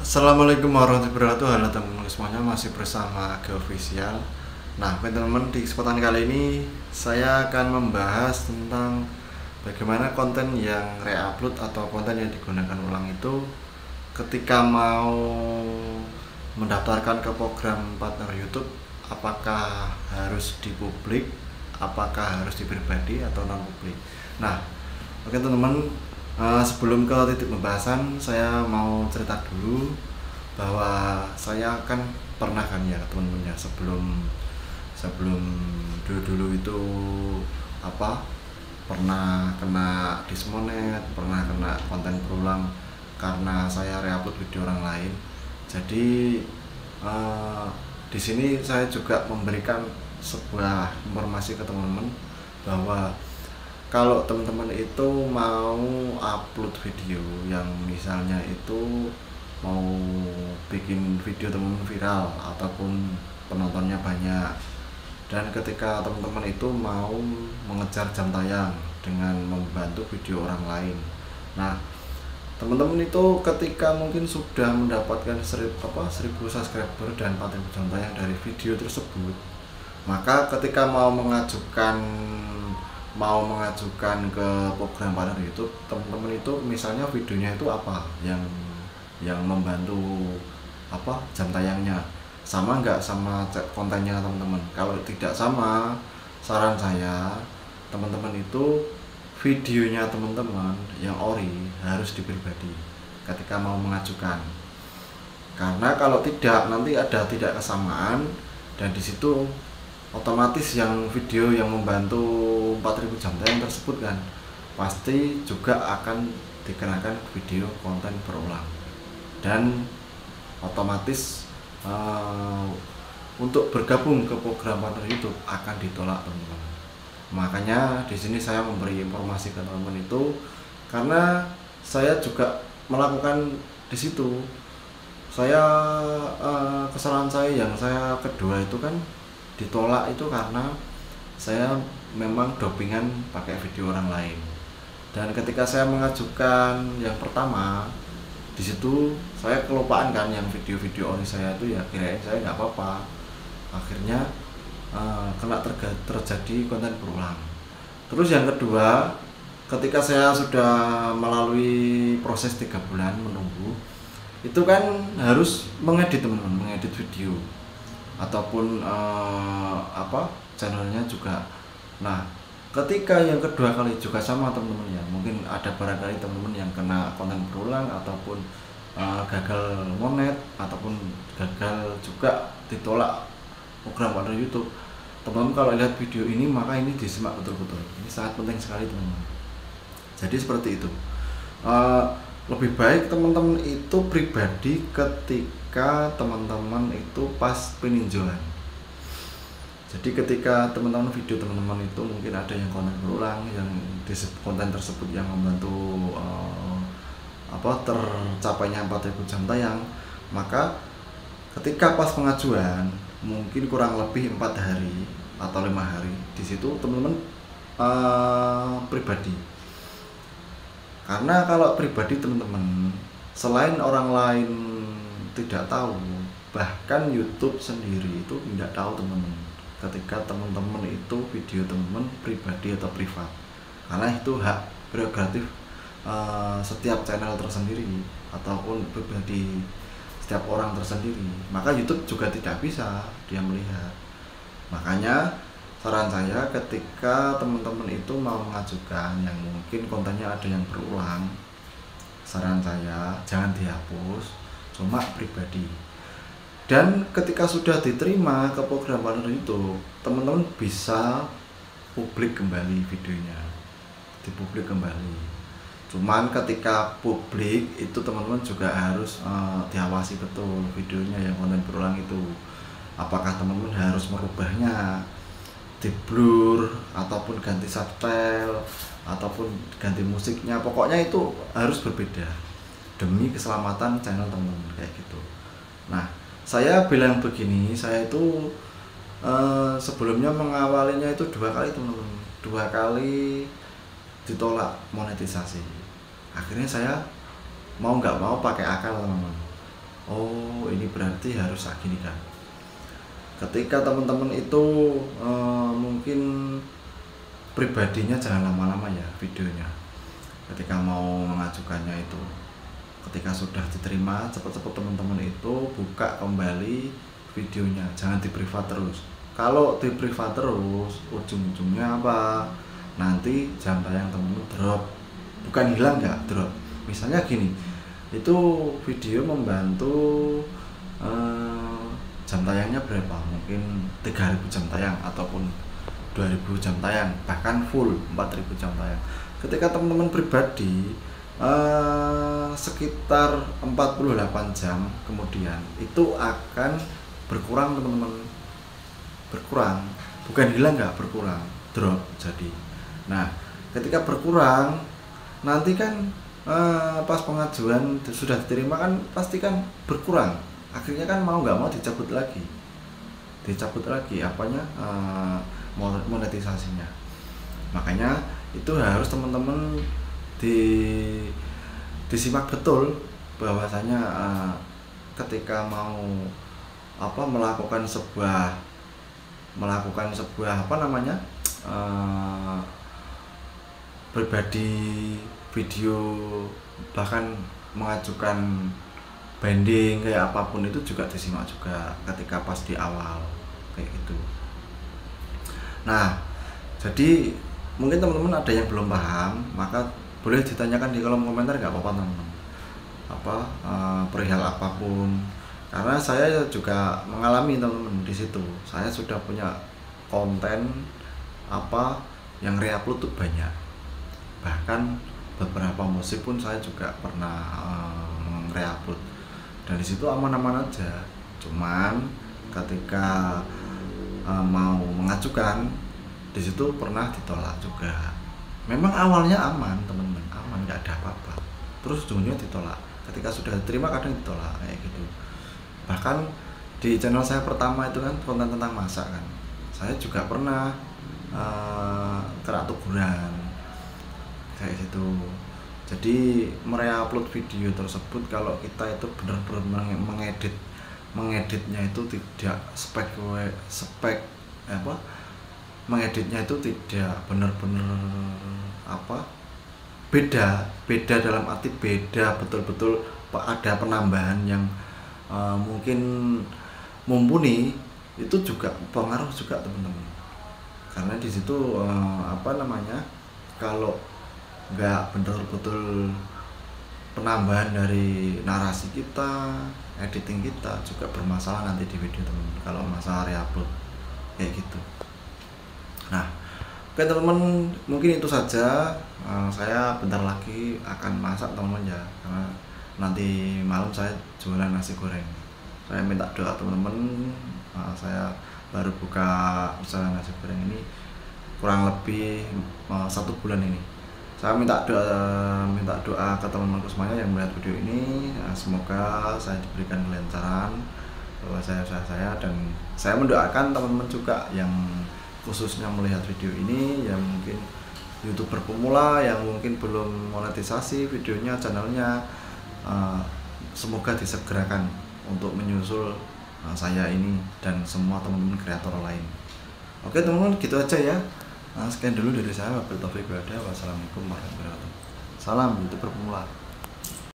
Assalamualaikum warahmatullahi wabarakatuh. Halo teman-teman semuanya, masih bersama Aga Official. Nah, teman-teman, di kesempatan kali ini saya akan membahas tentang bagaimana konten yang re-upload atau konten yang digunakan ulang itu ketika mau mendaftarkan ke program partner YouTube, apakah harus di publik, apakah harus di pribadi atau non publik. Nah, oke teman-teman, sebelum ke titik pembahasan, saya mau cerita dulu bahwa saya kan pernah kan ya teman-teman ya, sebelum sebelum dulu itu pernah kena dismonet, pernah kena konten berulang karena saya reupload video orang lain. Jadi di sini saya juga memberikan sebuah informasi ke teman-teman bahwa kalau teman-teman itu mau upload video yang misalnya itu mau bikin video teman-teman viral ataupun penontonnya banyak, dan ketika teman-teman itu mau mengejar jam tayang dengan membantu video orang lain. Nah, teman-teman itu ketika mungkin sudah mendapatkan 1000 subscriber dan 4000 jam tayang dari video tersebut, maka ketika mau mengajukan ke program partner YouTube, teman-teman itu misalnya videonya itu apa yang membantu jam tayangnya sama nggak sama kontennya teman-teman. Kalau tidak sama, saran saya teman-teman itu videonya teman-teman yang ori harus di pribadi ketika mau mengajukan, karena kalau tidak nanti ada tidak kesamaan, dan di situ otomatis yang video yang membantu 4000 jam tayang tersebut kan pasti juga akan dikenakan video konten berulang, dan otomatis untuk bergabung ke program partner YouTube akan ditolak teman-teman. Makanya di sini saya memberi informasi ke teman-teman itu karena saya juga melakukan di situ. Saya kesalahan saya yang saya kedua itu kan ditolak itu karena saya memang dopingan pakai video orang lain, dan ketika saya mengajukan yang pertama di situ saya kelupaan kan yang video-video ori saya itu, ya kirain saya nggak apa-apa, akhirnya terjadi konten berulang. Terus yang kedua, ketika saya sudah melalui proses 3 bulan menunggu, itu kan harus mengedit teman-teman, mengedit video ataupun channelnya juga. Nah, ketika yang kedua kali juga sama teman-teman ya, mungkin ada barangkali teman-teman yang kena konten berulang ataupun gagal monet ataupun gagal juga ditolak program partner YouTube. Teman-teman kalau lihat video ini maka ini disimak betul-betul, ini sangat penting sekali teman-teman. Jadi seperti itu, lebih baik teman-teman itu pribadi ketika teman-teman itu pas peninjauan. Jadi ketika teman-teman video teman-teman itu mungkin ada yang konten berulang, yang di konten tersebut yang membantu tercapainya 4000 jam tayang, maka ketika pas pengajuan mungkin kurang lebih 4 hari atau 5 hari, di situ teman-teman pribadi. Karena kalau pribadi teman-teman, selain orang lain tidak tahu, bahkan YouTube sendiri itu tidak tahu teman-teman ketika teman-teman itu video teman-teman pribadi atau privat, karena itu hak prerogatif setiap channel tersendiri ataupun pribadi setiap orang tersendiri, maka YouTube juga tidak bisa dia melihat. Makanya saran saya ketika teman-teman itu mau mengajukan yang mungkin kontennya ada yang berulang, saran saya jangan dihapus, cuma pribadi. Dan ketika sudah diterima ke program partner itu, teman-teman bisa publik kembali videonya, dipublik kembali. Cuman ketika publik itu teman-teman juga harus diawasi betul videonya yang konten berulang itu, apakah teman-teman harus merubahnya, di blur ataupun ganti subtitle ataupun ganti musiknya, pokoknya itu harus berbeda demi keselamatan channel teman-teman kayak gitu. Nah, saya bilang begini, saya itu sebelumnya mengawalinya itu 2 kali teman-teman, 2 kali ditolak monetisasi. Akhirnya saya mau nggak mau pakai akal teman-teman, Oh, ini berarti harus kayak gini kan. Ketika teman-teman itu mungkin pribadinya jangan lama-lama ya videonya. Ketika mau mengajukannya itu, ketika sudah diterima, cepat-cepat teman-teman itu buka kembali videonya, jangan di privat terus. Kalau di privat terus, ujung-ujungnya apa? Nanti jam tayang teman-teman drop. Bukan hilang, nggak drop. Misalnya gini, itu video membantu jam tayangnya berapa? Mungkin 3.000 jam tayang ataupun 2.000 jam tayang, bahkan full 4.000 jam tayang. Ketika teman-teman pribadi sekitar 48 jam kemudian itu akan berkurang teman-teman, berkurang, bukan hilang, nggak berkurang, drop. Jadi nah, ketika berkurang nanti kan pas pengajuan sudah diterima kan pasti kan berkurang, akhirnya kan mau nggak mau dicabut lagi apanya, monetisasinya. Makanya itu harus teman-teman disimak betul bahwasanya ketika mau melakukan sebuah apa namanya, pribadi video, bahkan mengajukan banding kayak apapun itu juga disimak juga ketika pas di awal kayak gitu. Nah, jadi mungkin teman-teman ada yang belum paham, maka boleh ditanyakan di kolom komentar, nggak apa-apa teman-teman, perihal apapun, karena saya juga mengalami teman-teman di situ. Saya sudah punya konten yang reupload tuh banyak, bahkan beberapa musik pun saya juga pernah reupload, dan di situ aman-aman aja. Cuman ketika mau mengajukan, di situ pernah ditolak juga. Memang awalnya aman teman-teman, aman, nggak ada apa-apa, terus ujungnya ditolak. Ketika sudah diterima kadang ditolak kayak gitu. Bahkan di channel saya pertama itu kan konten tentang masak kan, saya juga pernah kena teguran kayak gitu. Jadi mereupload video tersebut kalau kita itu benar-benar mengeditnya itu tidak mengeditnya itu tidak benar-benar beda dalam arti beda betul-betul, ada penambahan yang mungkin mumpuni, itu juga pengaruh juga teman-teman. Karena di situ kalau nggak betul-betul penambahan dari narasi kita, editing kita juga bermasalah nanti di video teman-teman kalau masalah reupload kayak gitu. Nah, oke teman-teman, mungkin itu saja. Saya bentar lagi akan masak teman-teman ya, karena nanti malam saya jualan nasi goreng. Saya minta doa teman-teman. Saya baru buka usaha nasi goreng ini kurang lebih 1 bulan ini. Saya minta doa ke teman-temanku semuanya yang melihat video ini, semoga saya diberikan kelancaran bahwa saya dan saya mendoakan teman-teman juga yang khususnya melihat video ini yang mungkin YouTuber pemula, yang mungkin belum monetisasi videonya, channelnya, semoga disegerakan untuk menyusul saya ini dan semua teman-teman kreator lain. Oke teman-teman, gitu aja ya. Sekian dulu dari saya. Wabillahi taufiq wal hidayah. Wassalamualaikum warahmatullahi wabarakatuh. Salam YouTuber pemula.